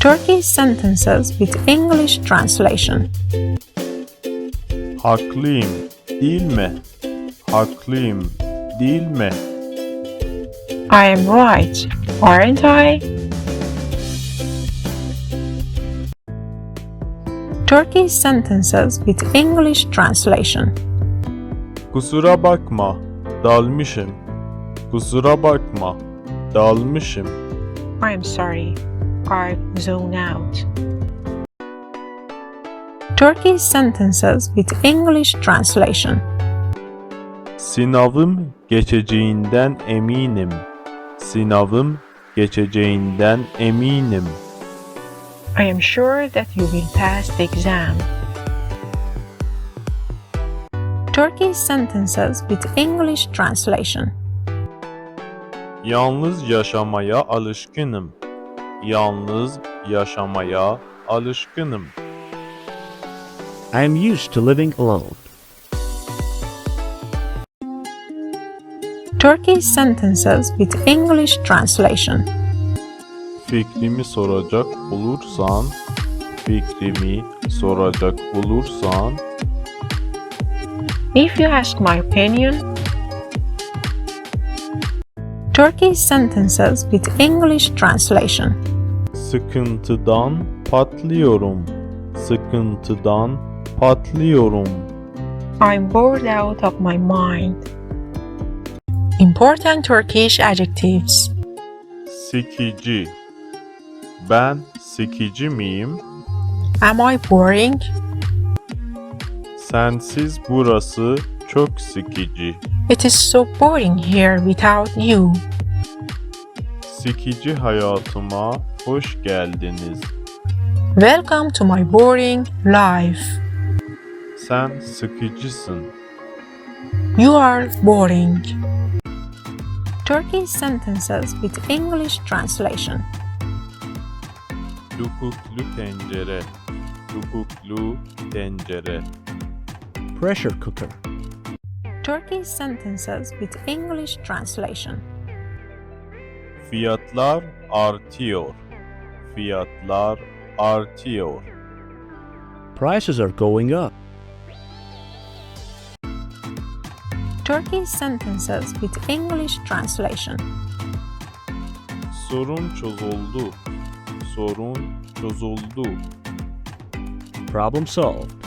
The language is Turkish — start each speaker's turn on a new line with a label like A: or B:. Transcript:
A: Turkish sentences with English translation.
B: Haklıyım, değil mi? Haklıyım, değil mi?
A: I am right, aren't I? Turkish sentences with English translation.
B: Kusura bakma, dalmışım. Kusura bakma, dalmışım.
A: I am sorry, I've zoned out. Turkish sentences with English translation.
B: Sınavım geçeceğinden eminim. Sınavım geçeceğinden eminim.
A: I am sure that you will pass the exam. Turkish sentences with English translation.
B: Yalnız yaşamaya alışkınım. Yalnız yaşamaya alışkınım.
C: I am used to living alone.
A: Turkish sentences with English translation.
B: Fikrimi soracak olursan, fikrimi soracak olursan,
A: If you ask my opinion. Turkish sentences with English translation.
B: sıkıntıdan patlıyorum. Sıkıntıdan patlıyorum.
A: I'm bored out of my mind. Important Turkish adjectives.
B: Sikici. Ben sikici miyim?
A: Am I boring?
B: Sensiz burası çok sikici.
A: It is so boring here without you.
B: Sikici hayatıma hoş geldiniz.
A: Welcome to my boring life.
B: Sen sıkıcısın.
A: You are boring. Turkish sentences with English translation.
B: Hukuklu tencere. Hukuklu tencere.
C: Pressure cooker.
A: Turkish sentences with English translation.
B: Fiyatlar artıyor. Fiyatlar artıyor.
C: Prices are going up.
A: Turkish sentences with English translation.
B: Sorun çözüldü. Sorun çözüldü.
C: Problem solved.